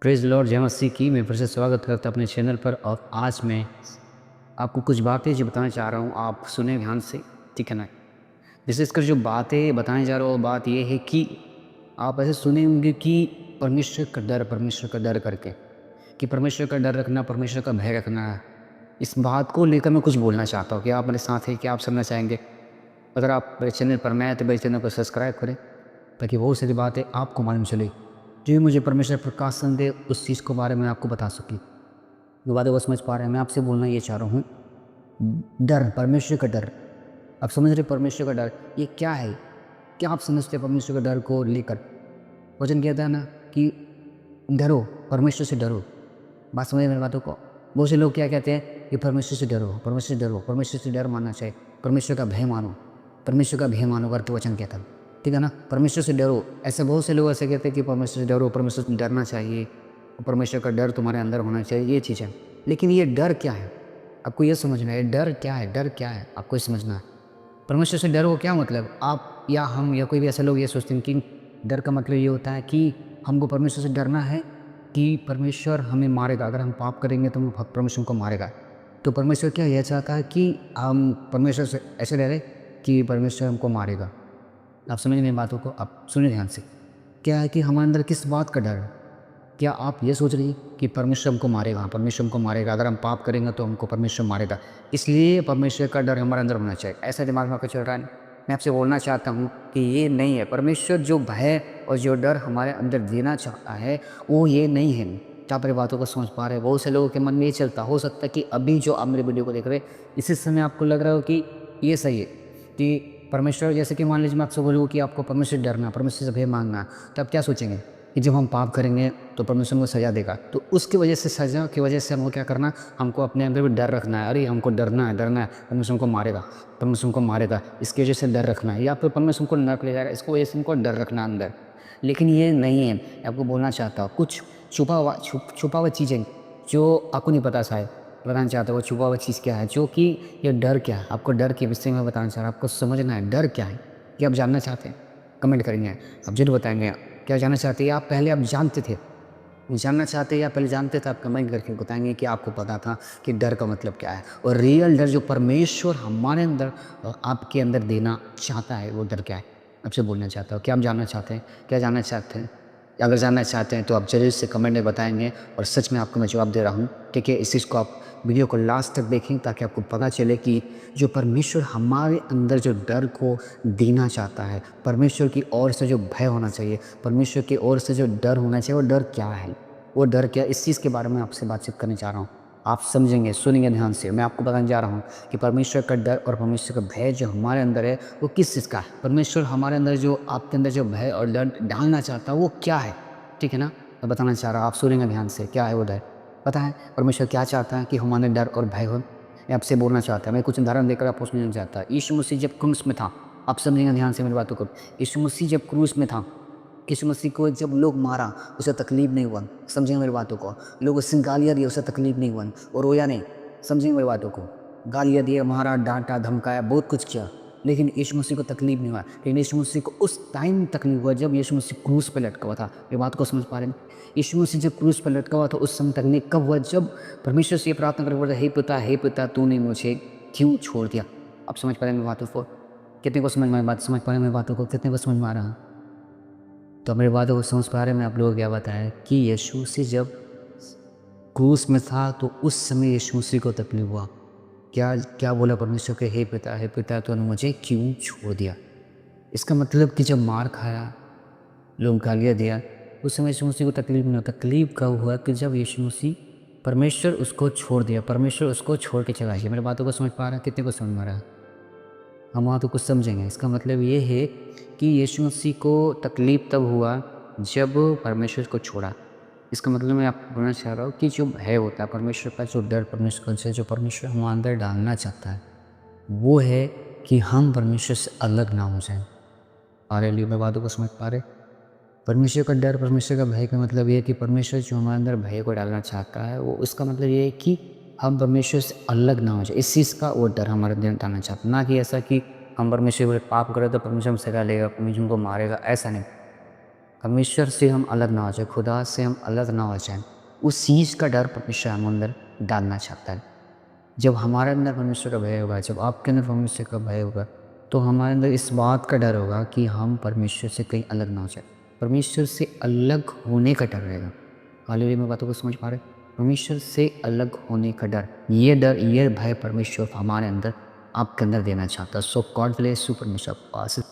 Praise Lord, जय मसीह की। मैं फिर से स्वागत करता हूँ अपने चैनल पर। और आज मैं आपको कुछ बातें जो बताना चाह रहा हूँ, आप सुने ध्यान से, ठीक है ना। विशेषकर जो बातें बताने जा रहा हूँ, बात ये है कि आप ऐसे सुने होंगे कि परमेश्वर का डर करके, कि परमेश्वर का डर रखना, परमेश्वर का भय रखना। इस बात को लेकर मैं कुछ बोलना चाहता हूँ कि आप मेरे साथ हैं, क्या आप सुनना चाहेंगे? अगर आप मेरे चैनल पर नए हैं तो मेरे चैनल को सब्सक्राइब करें, ताकि बहुत सारी बातें आपको मालूम चले, जो मुझे परमेश्वर प्रकाशन दे, उस चीज़ के बारे में आपको बता सके। जो बातें वो समझ पा रहे हैं, मैं आपसे बोलना ये चाह रहा हूँ, डर, परमेश्वर का डर। आप समझ रहे परमेश्वर का डर ये क्या है? क्या आप समझते हैं परमेश्वर का डर को लेकर? वचन कहता है ना कि डरो, परमेश्वर से डरो। बात समझ मेरी बातों को? बहुत से लोग क्या कहते हैं कि परमेश्वर से डरो, परमेश्वर से डरो, परमेश्वर से डर मानना चाहिए, परमेश्वर का भय मानो, परमेश्वर का भय मानो करके वचन कहता है, ठीक है ना। परमेश्वर से डरो, ऐसे बहुत से लोग ऐसे कहते हैं कि परमेश्वर से डरो, परमेश्वर से डरना चाहिए, परमेश्वर का डर तुम्हारे अंदर होना चाहिए, ये चीज़ है। लेकिन ये डर क्या है? आपको ये समझना है, डर क्या है? डर क्या है आपको ये समझना है। परमेश्वर से डर हो क्या मतलब? आप या हम या कोई भी ऐसे लोग ये सोचते हैं कि डर का मतलब ये होता है कि हमको परमेश्वर से डरना है कि परमेश्वर हमें मारेगा, अगर हम पाप करेंगे तो परमेश्वर को मारेगा। तो परमेश्वर क्या यह चाहता है कि हम परमेश्वर से ऐसे डरें कि परमेश्वर हमको मारेगा। आप समझ रहे हैं बातों को? आप सुनिए ध्यान से। क्या है कि हमारे अंदर किस बात का डर है? क्या आप ये सोच रही कि परमेश्वर हमको मारेगा? हाँ, परमेश्वर हमको मारेगा, अगर हम पाप करेंगे तो हमको परमेश्वर मारेगा, इसलिए परमेश्वर का डर हमारे अंदर होना चाहिए, ऐसा दिमाग में आपका चल रहा है। मैं आपसे बोलना चाहता हूँ कि ये नहीं है। परमेश्वर जो भय और जो डर हमारे अंदर देना चाहता है, वो ये नहीं है। क्या आप मेरी बातों को समझ पा रहे हैं? बहुत से लोगों के मन में ये चलता हो सकता है कि अभी जो आप मेरे वीडियो को देख रहे हैं, इसी समय आपको लग रहा हो कि ये सही है कि परमेश्वर, जैसे कि मान लीजिए मैं आपसे बोलूँ कि आपको परमेश्वर से डरना, परमेश्वर से भय मांगना, तो आप क्या सोचेंगे कि जब हम पाप करेंगे तो परमेश्वर हमको सज़ा देगा। तो उसकी वजह से, सज़ा की वजह से हमको क्या करना, हमको अपने अंदर भी डर रखना है। अरे हमको डरना है, परमेश्वर हमको मारेगा, परमेश्वर हमको मारेगा, इसकी वजह से डर रखना है, या फिर परमेश्वर हमको नरक ले जाएगा, इसको वजह से हमको डर रखना अंदर। लेकिन ये नहीं है। मैं आपको बोलना चाहता हूँ कुछ छुपा हुआ चीज़ें जो आपको नहीं पता, शायद बताना चाहता हूँ। वो छुपा हुआ चीज़ क्या है, जो कि ये डर क्या है, आपको डर के विषय में बताना चाह रहा हूँ। आपको समझना है डर क्या है, ये आप जानना चाहते हैं? कमेंट करेंगे, आप ज़रूर बताएंगे। क्या जानना चाहते हैं? आप पहले आप जानते थे, जानना चाहते हैं या पहले जानते थे? आप कमेंट करके बताएंगे कि आपको पता था कि डर का मतलब क्या है। और रियल डर जो परमेश्वर हमारे अंदर आपके अंदर देना चाहता है, वो डर क्या है, आपसे बोलना चाहता हूँ। क्या आप जानना चाहते हैं? क्या जानना चाहते हैं? अगर जानना चाहते हैं तो आप जरूर से कमेंट में बताएंगे, और सच में आपको मैं जवाब दे रहा हूँ, ठीक है। इस चीज़ को आप वीडियो को लास्ट तक देखें, ताकि आपको पता चले कि जो परमेश्वर हमारे अंदर जो डर को देना चाहता है, परमेश्वर की ओर से जो भय होना चाहिए, परमेश्वर की ओर से जो डर होना चाहिए, वो डर क्या है, वो डर क्या, इस चीज़ के बारे में आपसे बातचीत करने जा रहा हूँ। आप समझेंगे, सुनेंगे ध्यान से। मैं आपको बताने जा रहा हूँ कि परमेश्वर का डर और परमेश्वर का भय जो हमारे अंदर है, वो किस चीज़ का है। परमेश्वर हमारे अंदर जो, आपके अंदर जो भय और डर डालना चाहता है, वो क्या है, ठीक है ना। मैं बताना चाह रहा हूँ, आप सुनेंगे ध्यान से। क्या है वो डर? पता है परमेश्वर क्या चाहता है कि हमारे डर और भय हो? मैं आपसे बोलना चाहता है, मैं कुछ उदाहरण देकर आपको समझना चाहता है। यीशु मसीह जब क्रूस में था, आप समझेंगे ध्यान से मेरी बातों को। यीशु मसीह जब क्रूस में था, यीशु मसीह को जब लोग मारा, उसे तकलीफ नहीं हुआ, समझेंगे मेरी बातों को। लोग उससे गालियाँ दी, उसे तकलीफ नहीं हुआ और रोया नहीं, समझेंगे मेरी बातों को। गालियाँ दिए, मारा, डांटा, धमकाया, बहुत कुछ किया, लेकिन यीशु मसीह को तकलीफ नहीं हुआ। लेकिन यीशु मसीह को उस टाइम तकलीफ हुआ जब यीशु मसीह क्रूस पर लटका हुआ था। ये बात को समझ पा रहे हैं? यीशु मसीह जब क्रूस पर लटका हुआ था, उस समय तकलीफ कब हुआ? जब परमेश्वर से ये प्रार्थना कर बोला, हे पिता तूने मुझे क्यों छोड़ दिया? आप समझ पा रहे हैं मेरी बातों को? कितने को समझ में बात समझ पा रहे हैं मेरी बातों को? कितने को समझ में आ रहा है? तो मेरी बातों को समझ पा रहे हैं? मैं आप लोगों को क्या बताया कि यीशु मसीह जब क्रूस में था, तो उस समय यीशु मसीह को तकलीफ हुआ। क्या क्या बोला परमेश्वर के, हे पिता तूने मुझे क्यों छोड़ दिया? इसका मतलब कि जब मार खाया, लोग गालियाँ दिया, उस समय यीशु मसीह को तकलीफ नहीं हुआ। तकलीफ कब हुआ? कि जब यीशु मसीह, परमेश्वर उसको छोड़ दिया, परमेश्वर उसको छोड़ के चला गया। मेरी बातों को समझ पा रहा है? कितने को समझ में आ रहा है? हम वहाँ तो कुछ समझेंगे। इसका मतलब ये है कि यीशु मसीह को तकलीफ तब हुआ जब परमेश्वर को छोड़ा। इसका मतलब मैं आपको बोलना चाह रहा हूँ कि जो भय होता है, परमेश्वर का जो डर, परमेश्वर से जो परमेश्वर हमारे अंदर डालना चाहता है, वो है कि हम परमेश्वर से अलग ना हो जाएं। हालेलुया, मैं बातों को समझ पा रहे? परमेश्वर का डर, परमेश्वर का भय का मतलब ये है कि परमेश्वर जो हमारे अंदर भय को डालना चाहता है, वो उसका मतलब ये है कि हम परमेश्वर से अलग ना हो जाए। इस चीज़ का वो डर हमारे अंदर डालना चाहता है, ना कि ऐसा कि हम परमेश्वर पर पाप करें तो परमेश्वर हमसे सजा लेगा, परमेश्वर हमको मारेगा, ऐसा नहीं। परमेश्वर से हम अलग ना हो जाए, खुदा से हम अलग ना हो जाएँ, उस चीज़ का डर परमेश्वर हम अंदर डालना चाहता है। जब हमारे अंदर परमेश्वर का भय होगा, जब आपके अंदर परमेश्वर का भय होगा, तो हमारे अंदर इस बात का डर होगा कि हम परमेश्वर से कहीं अलग ना हो जाए। परमेश्वर से अलग होने का डर रहेगा। हालेलुया, मैं बातों को समझ पा रहे हैं? परमेश्वर से अलग होने का डर, ये भय परमेश्वर हमारे अंदर, आपके अंदर देना चाहता है। सो गॉड ब्लेस यू, परमेश्वर आपको आशीष